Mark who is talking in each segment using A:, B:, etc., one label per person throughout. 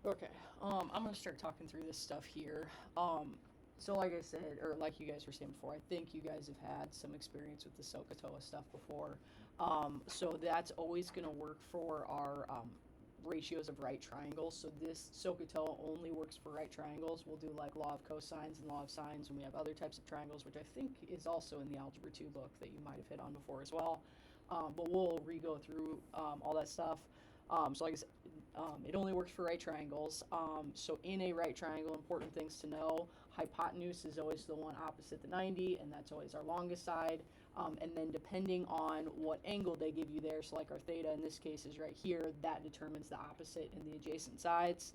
A: Okay, I'm gonna start talking through this stuff here. So like I said, or like you guys were saying before, I think you guys have had some experience with the SOHCAHTOA stuff before. So that's always gonna work for our ratios of right triangles. So this SOHCAHTOA only works for right triangles. We'll do like law of cosines and law of sines, and we have other types of triangles, which I think is also in the Algebra 2 book that you might have hit on before as well. But we'll re-go through all that stuff. So like I said, it only works for right triangles. So in a right triangle, important things to know: hypotenuse is always the one opposite the 90, and that's always our longest side. And then depending on what angle they give you there, so like our theta in this case is right here, that determines the opposite and the adjacent sides.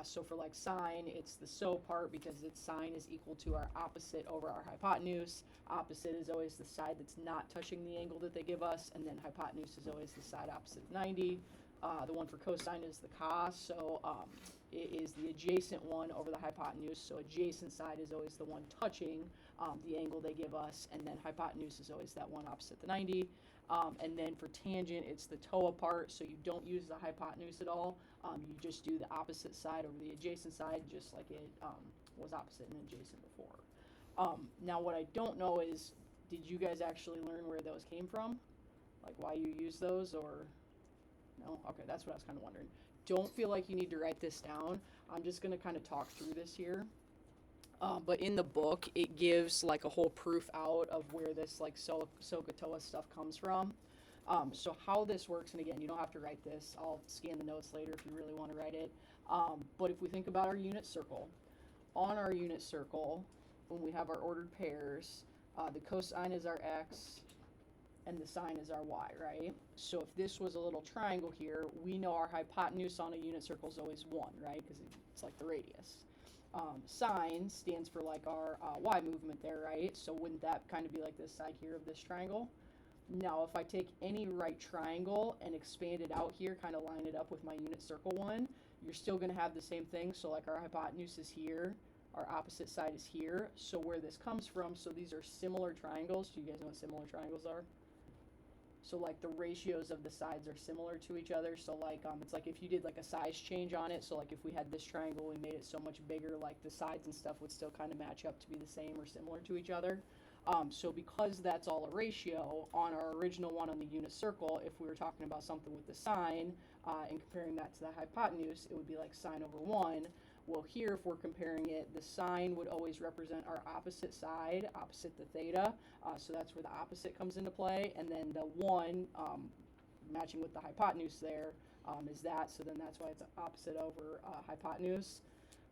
A: So for like sine, it's the so part because its sine is equal to our opposite over our hypotenuse. Opposite is always the side that's not touching the angle that they give us, and then hypotenuse is always the side opposite 90. The one for cosine is the cos, so it is the adjacent one over the hypotenuse. So adjacent side is always the one touching the angle they give us, and then hypotenuse is always that one opposite the 90. And then for tangent, it's the TOA part, so you don't use the hypotenuse at all. You just do the opposite side over the adjacent side, just like it was opposite and adjacent before. Now, what I don't know is, did you guys actually learn where those came from? Like why you use those, or... No? Okay, that's what I was kind of wondering. Don't feel like you need to write this down. I'm just going to kind of talk through this here. But in the book, it gives like a whole proof out of where this like SOHCAHTOA stuff comes from. So how this works, and again, you don't have to write this. I'll scan the notes later if you really want to write it. But if we think about our unit circle, on our unit circle, when we have our ordered pairs, the cosine is our x, and the sine is our y, right? So if this was a little triangle here, we know our hypotenuse on a unit circle is always 1, right? Because it's like the radius. Sine stands for like our y movement there, right? So wouldn't that kind of be like this side here of this triangle? Now, if I take any right triangle and expand it out here, kind of line it up with my unit circle one, you're still going to have the same thing. So like our hypotenuse is here, our opposite side is here. So where this comes from, so these are similar triangles. Do you guys know what similar triangles are? So like the ratios of the sides are similar to each other. So like it's like if you did like a size change on it. So like if we had this triangle, we made it so much bigger, like the sides and stuff would still kind of match up to be the same or similar to each other. So because that's all a ratio, on our original one on the unit circle, if we were talking about something with the sine and comparing that to the hypotenuse, it would be like sine over 1. Well, here, if we're comparing it, the sine would always represent our opposite side, opposite the theta. So that's where the opposite comes into play. And then the 1, matching with the hypotenuse there, is that. So then that's why it's opposite over hypotenuse.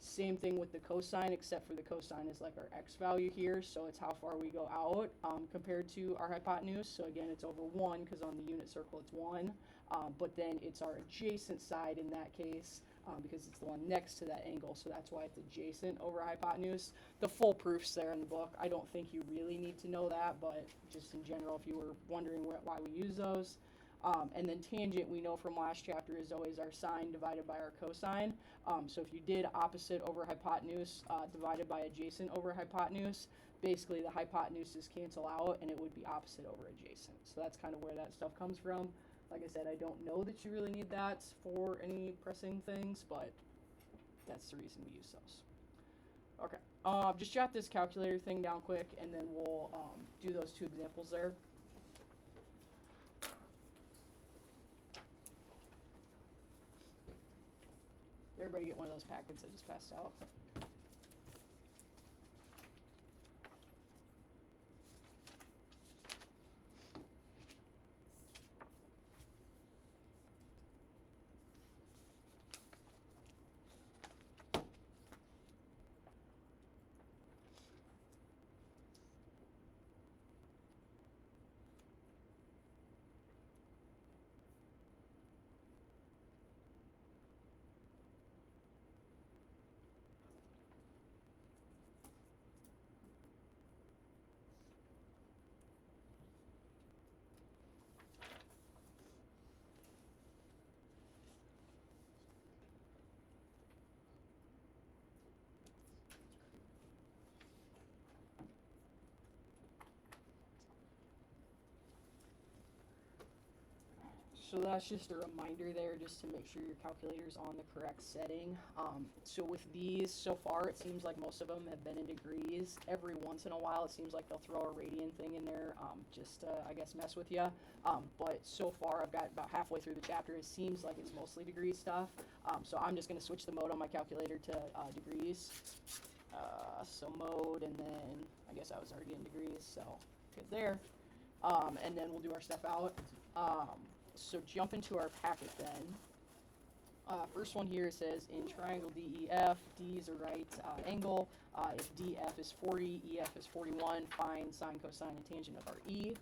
A: Same thing with the cosine, except for the cosine is like our x value here. So it's how far we go out compared to our hypotenuse. So again, it's over 1 because on the unit circle it's 1. But then it's our adjacent side in that case. Because it's the one next to that angle, so that's why it's adjacent over hypotenuse. The full proof's there in the book. I don't think you really need to know that, but just in general, if you were wondering why we use those. And then tangent, we know from last chapter, is always our sine divided by our cosine. So if you did opposite over hypotenuse divided by adjacent over hypotenuse, basically the hypotenuses cancel out, and it would be opposite over adjacent. So that's kind of where that stuff comes from. Like I said, I don't know that you really need that for any pressing things, but that's the reason we use those. Okay, just jot this calculator thing down quick, and then we'll do those 2 examples there. Everybody get one of those packets I just passed out. So that's just a reminder there, just to make sure your calculator's on the correct setting. So with these, so far, it seems like most of them have been in degrees. Every once in a while, it seems like they'll throw a radian thing in there, just to, I guess, mess with you. But so far, I've got about halfway through the chapter. It seems like it's mostly degree stuff. So I'm just going to switch the mode on my calculator to degrees. So mode, and then I guess I was already in degrees, so good there. And then we'll do our step out. So jump into our packet then. First one here says in triangle DEF, D is a right angle. If DF is 40, EF is 41, find sine, cosine, and tangent of our E.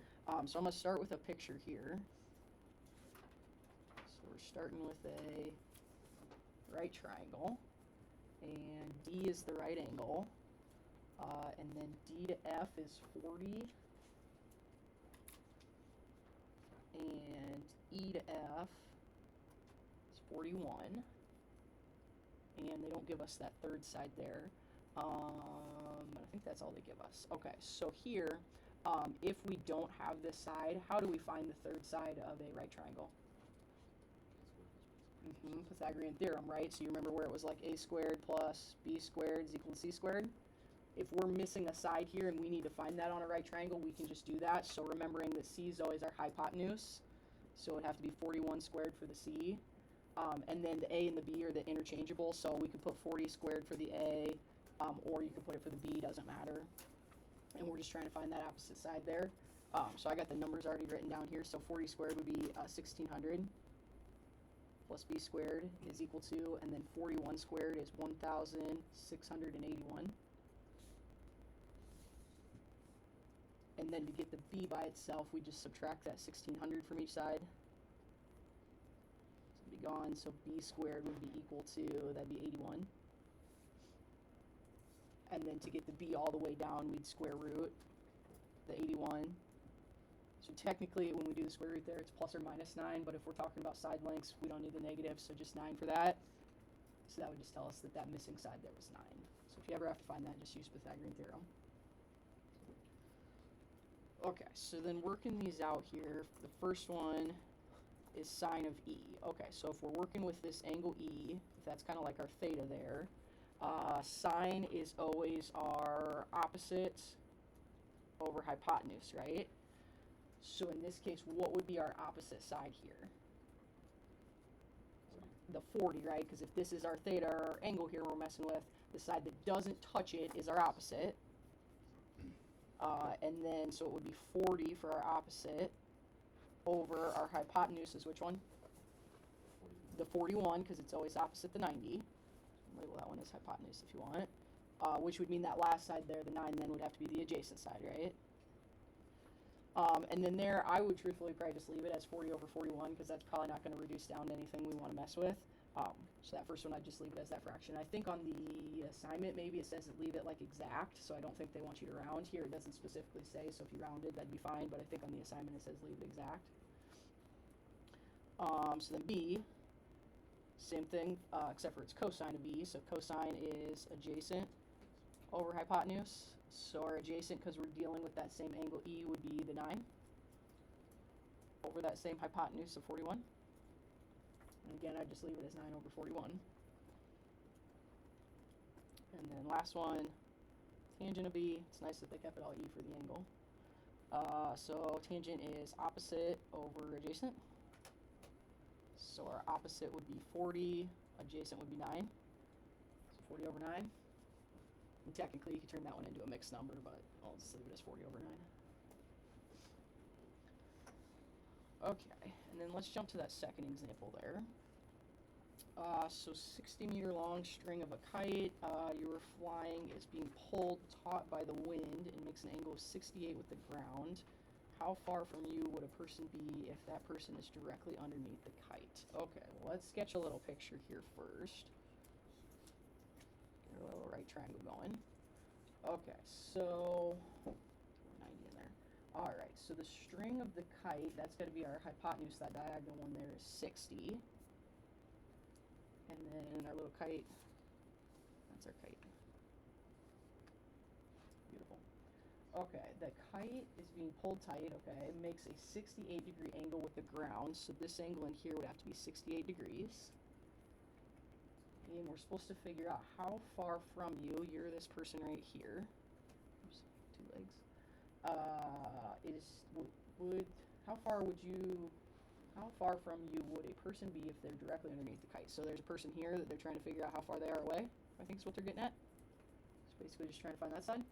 A: So I'm going to start with a picture here. So we're starting with a right triangle, and D is the right angle, and then D to F is 40, and E to F is 41, and they don't give us that third side there. I think that's all they give us. Okay, so here, if we don't have this side, how do we find the third side of a right triangle? Pythagorean theorem, right? So you remember where it was like a squared plus b squared is equal to c squared? If we're missing a side here and we need to find that on a right triangle, we can just do that. So remembering that c is always our hypotenuse, so it would have to be 41 squared for the c. And then the a and the b are the interchangeable, so we could put 40 squared for the a, or you could put it for the b, doesn't matter. And we're just trying to find that opposite side there. So I got the numbers already written down here. So 40 squared would be 1600. Plus b squared is equal to, and then 41 squared is 1681. And then to get the b by itself, we just subtract that 1600 from each side. So it'd be gone, so b squared would be equal to, that'd be 81. And then to get the b all the way down, we'd square root the 81. So technically, when we do the square root there, it's plus or minus 9, but if we're talking about side lengths, we don't need the negative, so just 9 for that. So that would just tell us that that missing side there was 9. So if you ever have to find that, just use Pythagorean theorem. Okay, so then working these out here, the first one is sine of E. Okay, so if we're working with this angle E, if that's kind of like our theta there, sine is always our opposite over hypotenuse, right? So in this case, what would be our opposite side here? The 40, right? Because if this is our theta, or our angle here we're messing with, the side that doesn't touch it is our opposite. And then, so it would be 40 for our opposite over our hypotenuse is which one? The 41, because it's always opposite the 90. Label that one as hypotenuse if you want. Which would mean that last side there, the 9, then would have to be the adjacent side, right? And then there, I would truthfully probably just leave it as 40 over 41, because that's probably not going to reduce down to anything we want to mess with. So that first one, I'd just leave it as that fraction. I think on the assignment, maybe it says leave it like exact, so I don't think they want you to round. Here, it doesn't specifically say, so if you rounded, that'd be fine, but I think on the assignment it says leave it exact. So then B, same thing, except for it's cosine of B, so cosine is adjacent over hypotenuse. So our adjacent, because we're dealing with that same angle E, would be the 9 over that same hypotenuse of 41. And again, I just leave it as 9 over 41. And then last one, tangent of B. It's nice that they kept it all E for the angle. So tangent is opposite over adjacent. So our opposite would be 40, adjacent would be 9. So 40 over 9. And technically, you could turn that one into a mixed number, but I'll just leave it as 40 over 9. Okay, and then let's jump to that second example there. So 60-meter long string of a kite you were flying is being pulled taut by the wind and makes an angle of 68 with the ground. How far from you would a person be if that person is directly underneath the kite? Okay, well, let's sketch a little picture here first. Get a little right triangle going. Okay, so 90 in there. All right, so the string of the kite, that's going to be our hypotenuse. That diagonal one there is 60. And then our little kite, that's our kite. Beautiful. Okay, the kite is being pulled tight, okay, it makes a 68-degree angle with the ground, so this angle in here would have to be 68 degrees. And we're supposed to figure out how far from you, you're this person right here. Oops, 2 legs. How far from you would a person be if they're directly underneath the kite? So there's a person here that they're trying to figure out how far they are away, I think is what they're getting at. It's basically just trying to find that side.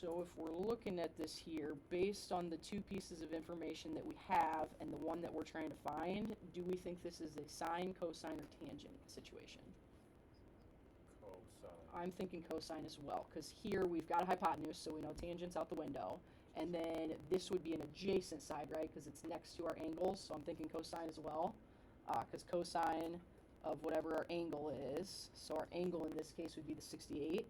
A: So if we're looking at this here, based on the 2 pieces of information that we have and the one that we're trying to find, do we think this is a sine, cosine, or tangent situation?
B: Cosine.
A: I'm thinking cosine as well, because here we've got a hypotenuse, so we know tangent's out the window. And then this would be an adjacent side, right, because it's next to our angles, so I'm thinking cosine as well, because cosine of whatever our angle is, so our angle in this case would be the 68,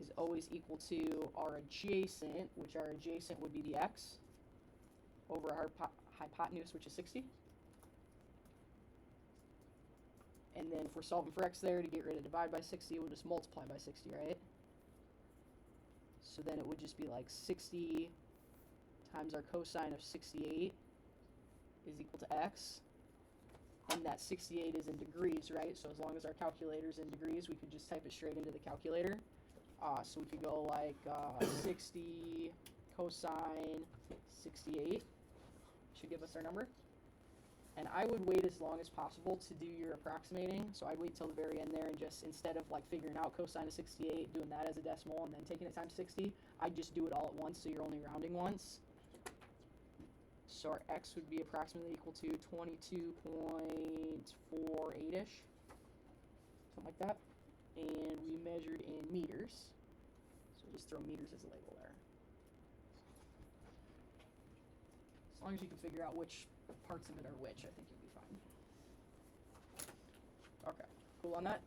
A: is always equal to our adjacent, which our adjacent would be the x, over our hypotenuse, which is 60. And then if we're solving for x there, to get rid of divide by 60, we'll just multiply by 60, right? So then it would just be like 60 times our cosine of 68 is equal to x. And that 68 is in degrees, right? So as long as our calculator's in degrees, we could just type it straight into the calculator. So we could go like 60 cosine 68 should give us our number. And I would wait as long as possible to do your approximating. So I'd wait till the very end there and just, instead of like figuring out cosine of 68, doing that as a decimal and then taking it times 60, I'd just do it all at once so you're only rounding once. So our x would be approximately equal to 22.48-ish, something like that. And we measured in meters, so we'll just throw meters as a label there. As long as you can figure out which parts of it are which, I think you'll be fine. Okay, cool on that?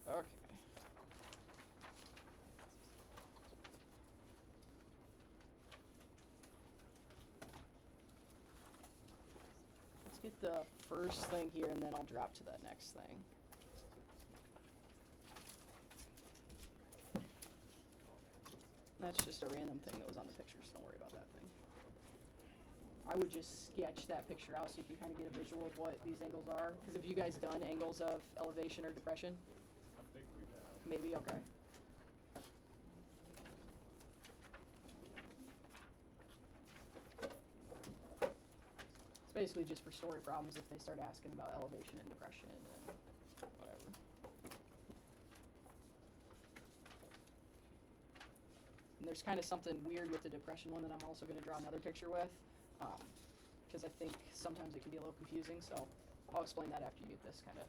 A: Okay. Let's get the first thing here, and then I'll drop to that next thing. That's just a random thing that was on the pictures. Don't worry about that thing. I would just sketch that picture out so you can kind of get a visual of what these angles are. Because have you guys done angles of elevation or depression?
B: I think we have.
A: Maybe, okay. It's basically just for story problems if they start asking about elevation and depression and whatever. And there's kind of something weird with the depression one that I'm also going to draw another picture with, because I think sometimes it can be a little confusing, so I'll explain that after you get this kind of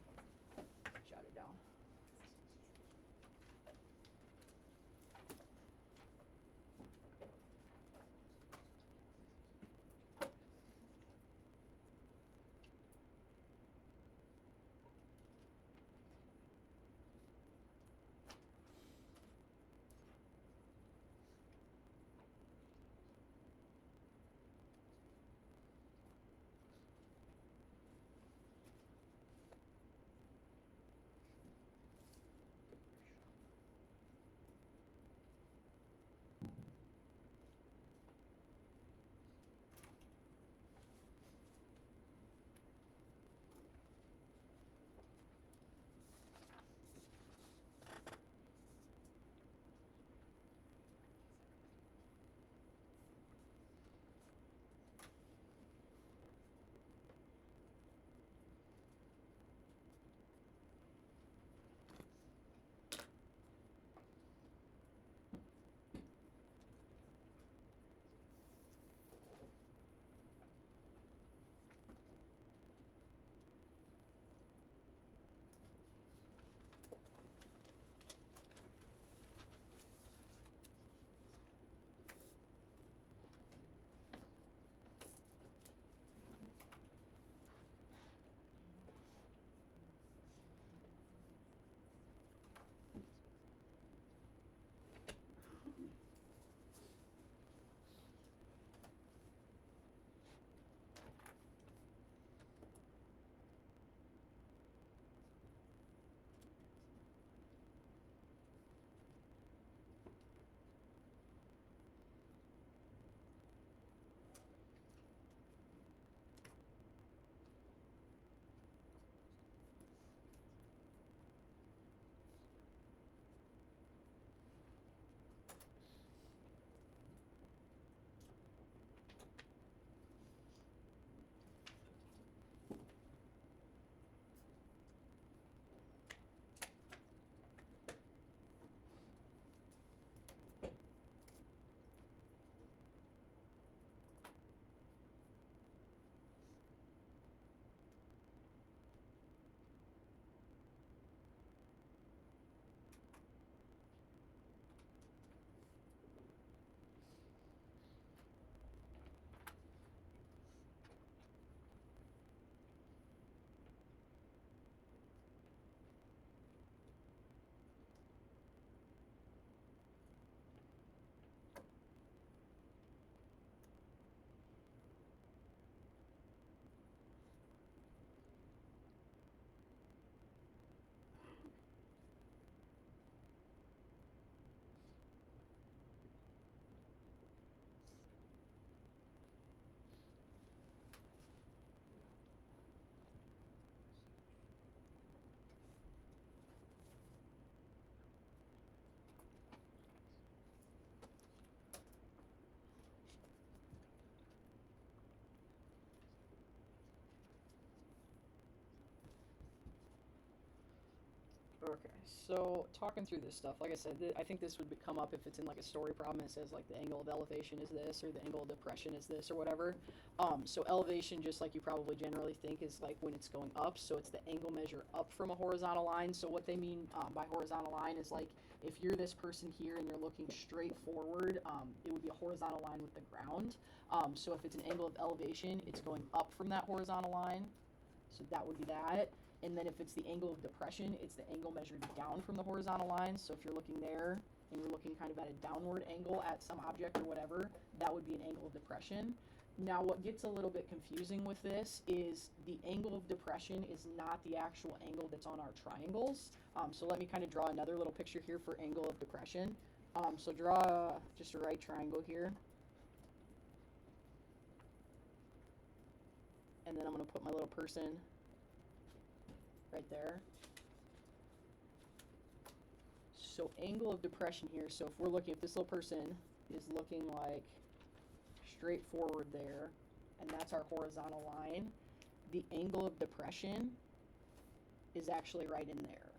A: jotted down. Okay, so talking through this stuff, like I said, I think this would come up if it's in like a story problem. It says like the angle of elevation is this, or the angle of depression is this, or whatever. So elevation, just like you probably generally think, is like when it's going up. So it's the angle measure up from a horizontal line. So what they mean by horizontal line is like if you're this person here and you're looking straight forward, it would be a horizontal line with the ground. So if it's an angle of elevation, it's going up from that horizontal line. So that would be that. And then if it's the angle of depression, it's the angle measured down from the horizontal line. So if you're looking there and you're looking kind of at a downward angle at some object or whatever, that would be an angle of depression. Now what gets a little bit confusing with this is the angle of depression is not the actual angle that's on our triangles. So let me kind of draw another little picture here for angle of depression. So draw just a right triangle here. And then I'm going to put my little person right there. So angle of depression here, so if we're looking, if this little person is looking like straight forward there, and that's our horizontal line, the angle of depression is actually right in there.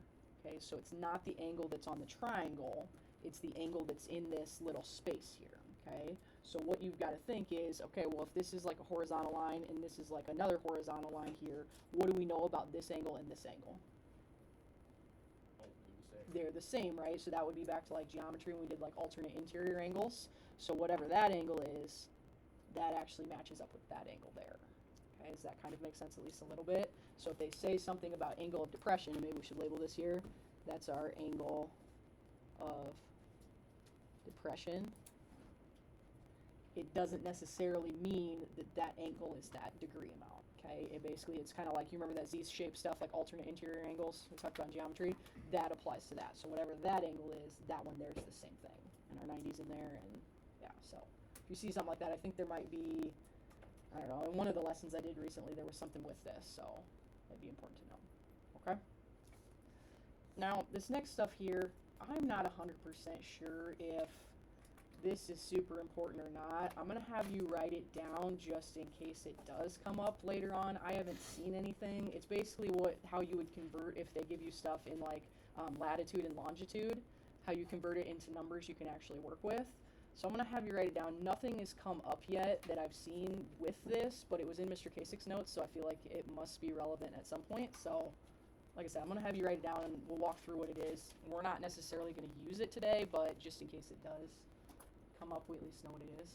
A: Okay, so it's not the angle that's on the triangle, it's the angle that's in this little space here. Okay, so what you've got to think is, okay, well, if this is like a horizontal line and this is like another horizontal line here, what do we know about this angle and this angle? They're the same, right? So that would be back to like geometry when we did like alternate interior angles. So whatever that angle is, that actually matches up with that angle there. Okay, does that kind of make sense at least a little bit? So if they say something about angle of depression, and maybe we should label this here, that's our angle of depression. It doesn't necessarily mean that that angle is that degree amount. Okay, it's kind of like, you remember that Z-shaped stuff, like alternate interior angles we talked about in geometry. That applies to that. So whatever that angle is, that one there's the same thing. And our 90's in there, and yeah. So if you see something like that, I think there might be, I don't know. In one of the lessons I did recently, there was something with this, so that'd be important to know. Okay. Now this next stuff here, I'm not 100% sure if this is super important or not. I'm going to have you write it down just in case it does come up later on. I haven't seen anything. It's basically how you would convert if they give you stuff in like latitude and longitude, how you convert it into numbers you can actually work with. So I'm going to have you write it down. Nothing has come up yet that I've seen with this, but it was in Mr. Kasich's notes, so I feel like it must be relevant at some point. So like I said, I'm going to have you write it down and we'll walk through what it is. We're not necessarily going to use it today, but just in case it does come up, we at least know what it is.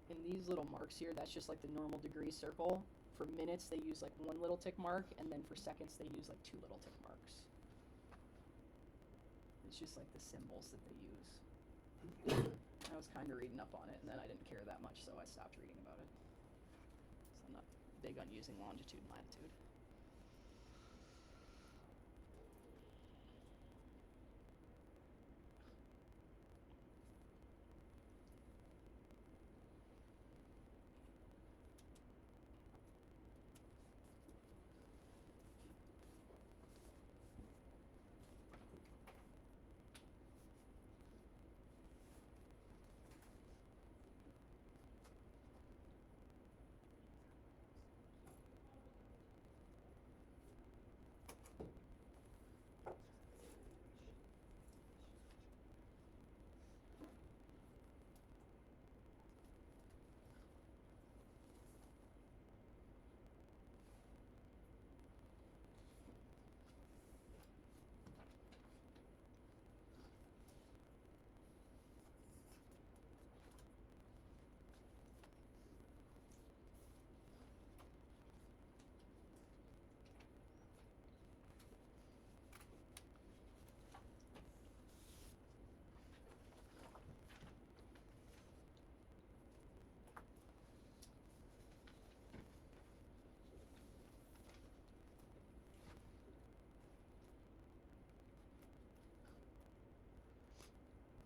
A: And these little marks here, that's just like the normal degree circle. For minutes, they use like one little tick mark, and then for seconds, they use like two little tick marks. It's just like the symbols that they use. I was kind of reading up on it, and then I didn't care that much, so I stopped reading about it. So I'm not big on using longitude and latitude.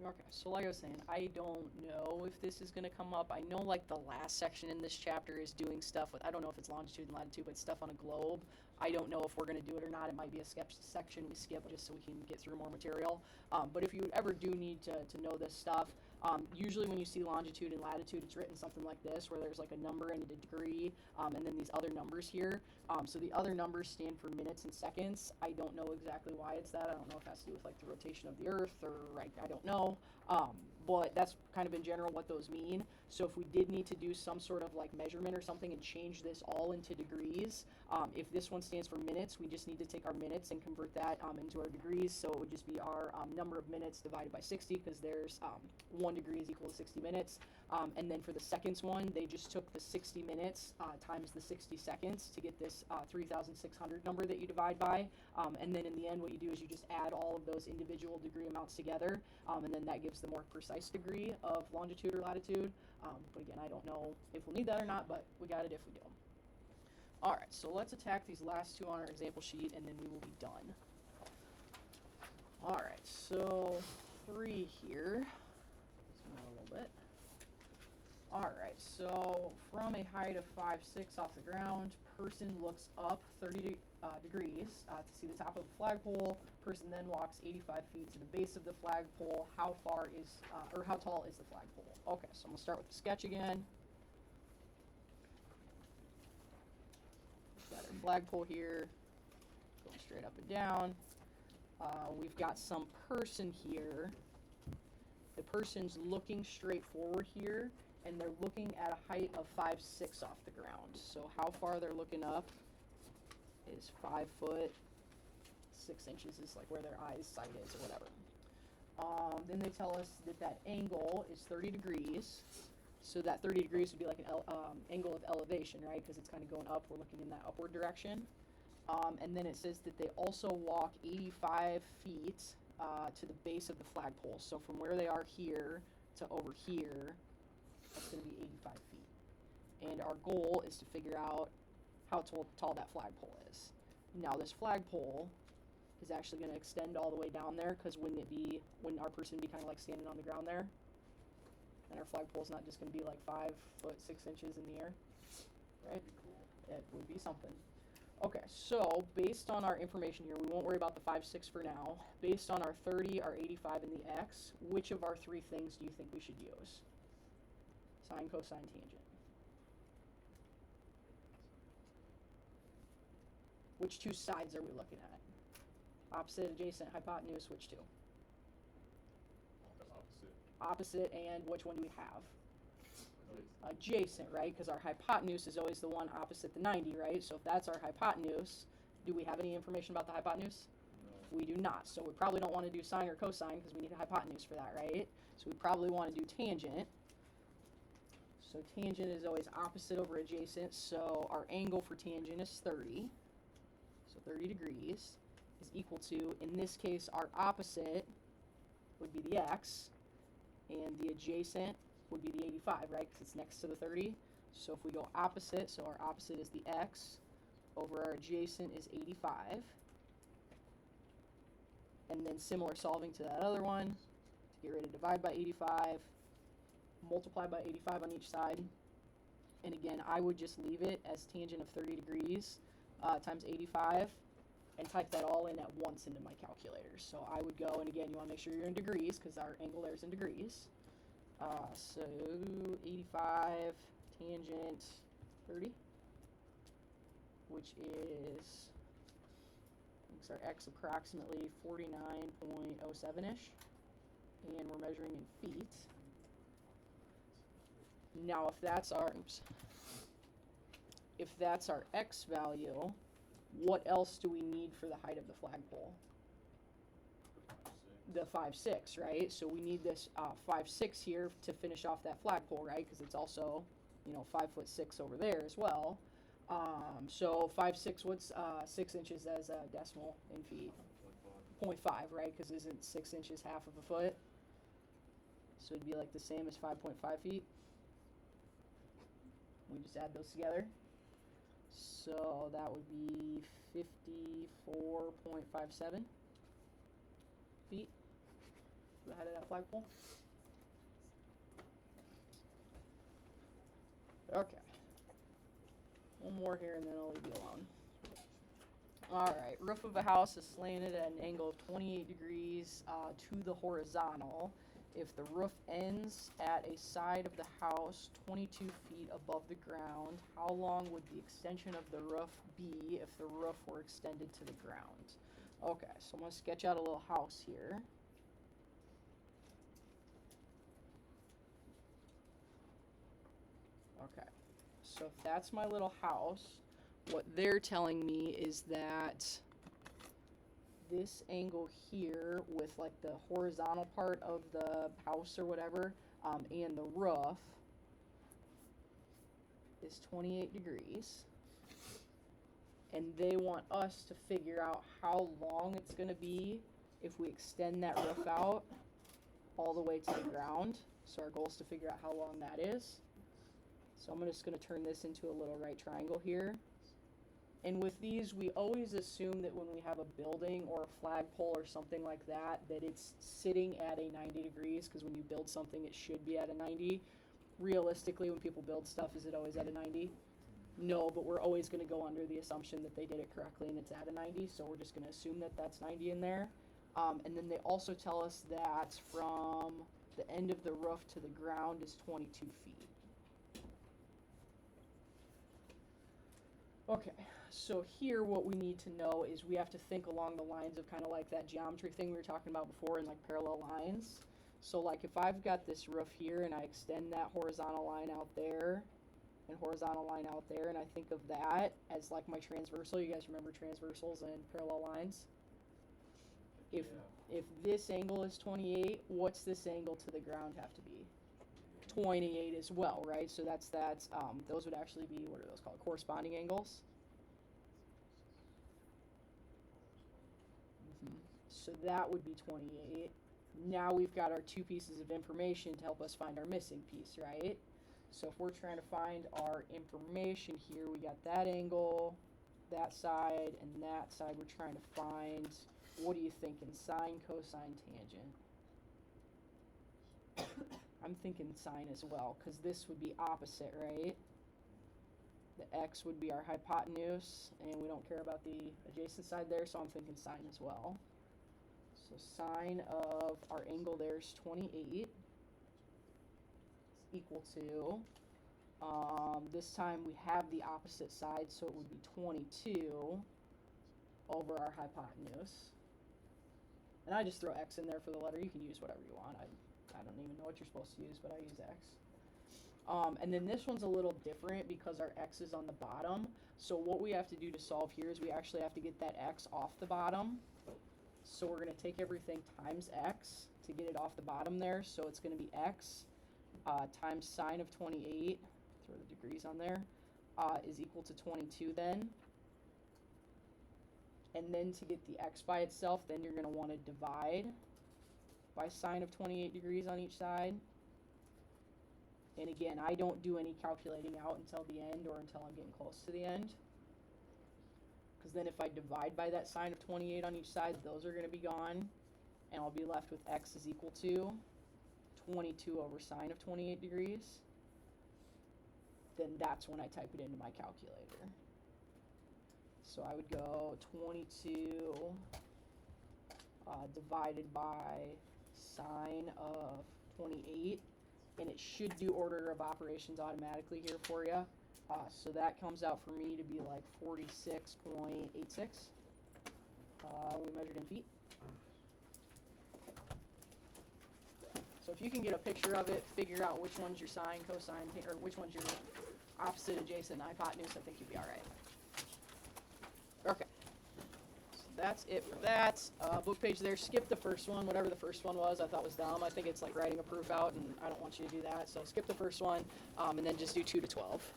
A: Okay, so like I was saying, I don't know if this is going to come up. I know like the last section in this chapter is doing stuff with, I don't know if it's longitude and latitude, but stuff on a globe. I don't know if we're going to do it or not. It might be a section we skip just so we can get through more material. But if you ever do need to know this stuff, usually when you see longitude and latitude, it's written something like this, where there's like a number and a degree, and then these other numbers here. So the other numbers stand for minutes and seconds. I don't know exactly why it's that. I don't know if it has to do with like the rotation of the Earth or I don't know. But that's kind of in general what those mean. So if we did need to do some sort of like measurement or something and change this all into degrees, if this one stands for minutes, we just need to take our minutes and convert that into our degrees. So it would just be our number of minutes divided by 60, because there's 1 degree is equal to 60 minutes. And then for the seconds one, they just took the 60 minutes times the 60 seconds to get this 3,600 number that you divide by. And then in the end, what you do is you just add all of those individual degree amounts together, and then that gives the more precise degree of longitude or latitude. But again, I don't know if we'll need that or not, but we got it if we do. All right, so let's attack these last two on our example sheet, and then we will be done. All right, so 3 here. Zoom out a little bit. All right, so from a height of 5'6" off the ground, person looks up 30 degrees to see the top of the flagpole. Person then walks 85 feet to the base of the flagpole. How far is, or how tall is the flagpole? Okay, so I'm gonna start with the sketch again. We've got our flagpole here, going straight up and down. We've got some person here. The person's looking straight forward here, and they're looking at a height of 5'6" off the ground. So how far they're looking up is 5 foot 6 inches is like where their eyes sight is or whatever. Then they tell us that that angle is 30 degrees. So that 30 degrees would be like an angle of elevation, right? Because it's kind of going up. We're looking in that upward direction. And then it says that they also walk 85 feet to the base of the flagpole. So from where they are here to over here, that's going to be 85 feet. And our goal is to figure out how tall that flagpole is. Now this flagpole is actually going to extend all the way down there, because wouldn't our person be kind of like standing on the ground there? And our flagpole is not just going to be like 5 foot 6 inches in the air, right? It would be something. Okay, so based on our information here, we won't worry about the 5'6" for now. Based on our 30, our 85, and the x, which of our 3 things do you think we should use? Sine, cosine, tangent. Which 2 sides are we looking at? Opposite, adjacent, hypotenuse, which 2? Opposite, and which one do we have? Adjacent, right? Because our hypotenuse is always the one opposite the 90, right? So if that's our hypotenuse, do we have any information about the hypotenuse? No. We do not. So we probably don't want to do sine or cosine because we need a hypotenuse for that, right? So we probably want to do tangent. So tangent is always opposite over adjacent. So our angle for tangent is 30. So 30 degrees is equal to, in this case, our opposite would be the x, and the adjacent would be the 85, right? Because it's next to the 30. So if we go opposite, so our opposite is the x, over our adjacent is 85. And then similar solving to that other one, to get rid of divide by 85, multiply by 85 on each side. And again, I would just leave it as tangent of 30 degrees times 85, and type that all in at once into my calculator. So I would go, and again, you want to make sure you're in degrees, because our angle there is in degrees. So 85 tangent 30, which is, makes our x approximately 49.07-ish, and we're measuring in feet. Now if that's our x value, what else do we need for the height of the flagpole? The 5'6", right? So we need this 5'6" here to finish off that flagpole, right? Because it's also, 5'6" over there as well. So 5'6", what's 6 inches as a decimal in feet? 0.5, right? Because isn't 6 inches half of a foot? So it'd be like the same as 5.5 feet. We just add those together. So that would be 54.57 feet. to the head of that flagpole. Okay. One more here and then I'll leave you alone. Alright, roof of a house is slanted at an angle of 28 degrees to the horizontal. If the roof ends at a side of the house 22 feet above the ground, how long would the extension of the roof be if the roof were extended to the ground? Okay, so I'm going to sketch out a little house here. Okay, so if that's my little house, what they're telling me is that this angle here with like the horizontal part of the house or whatever and the roof is 28 degrees, and they want us to figure out how long it's going to be if we extend that roof out all the way to the ground. So our goal is to figure out how long that is. So I'm just going to turn this into a little right triangle here. And with these, we always assume that when we have a building or a flagpole or something like that, that it's sitting at a 90 degrees, because when you build something, it should be at a 90. Realistically, when people build stuff, is it always at a 90? No, but we're always going to go under the assumption that they did it correctly and it's at a 90, so we're just going to assume that that's 90 in there. And then they also tell us that from the end of the roof to the ground is 22 feet. Okay. So here what we need to know is we have to think along the lines of kind of like that geometry thing we were talking about before in like parallel lines. So like if I've got this roof here and I extend that horizontal line out there and horizontal line out there, and I think of that as like my transversal. You guys remember transversals and parallel lines? If this angle is 28, what's this angle to the ground have to be? 28 as well, right? So that's those would actually be, what are those called? Corresponding angles. So that would be 28. Now we've got our two pieces of information to help us find our missing piece, right? So if we're trying to find our information here, we got that angle, that side, and that side. We're trying to find, what are you thinking? Sine, cosine, tangent. I'm thinking sine as well, because this would be opposite, right? The x would be our hypotenuse, and we don't care about the adjacent side there, so I'm thinking sine as well. So sine of our angle there is 28 is equal to, this time we have the opposite side, so it would be 22 over our hypotenuse. And I just throw x in there for the letter. You can use whatever you want. I don't even know what you're supposed to use, but I use x. And then this one's a little different because our x is on the bottom. So what we have to do to solve here is we actually have to get that x off the bottom. So we're going to take everything times x to get it off the bottom there. So it's going to be x times sine of 28, throw the degrees on there, is equal to 22 then. And then to get the x by itself, then you're going to want to divide by sine of 28 degrees on each side. And again, I don't do any calculating out until the end or until I'm getting close to the end. Because then if I divide by that sine of 28 on each side, those are going to be gone. And I'll be left with x is equal to 22 over sine of 28 degrees. Then that's when I type it into my calculator. So I would go 22 divided by sine of 28. And it should do order of operations automatically here for you. So that comes out for me to be like 46.86. We measured in feet. So if you can get a picture of it, figure out which one's your sine, cosine, or which one's your opposite, adjacent, and hypotenuse, I think you'll be all right. Okay. So that's it for that. Book page there. Skip the first one, whatever the first one was. I thought was dumb. I think it's like writing a proof out, and I don't want you to do that. So skip the first one, and then just do 2 to 12.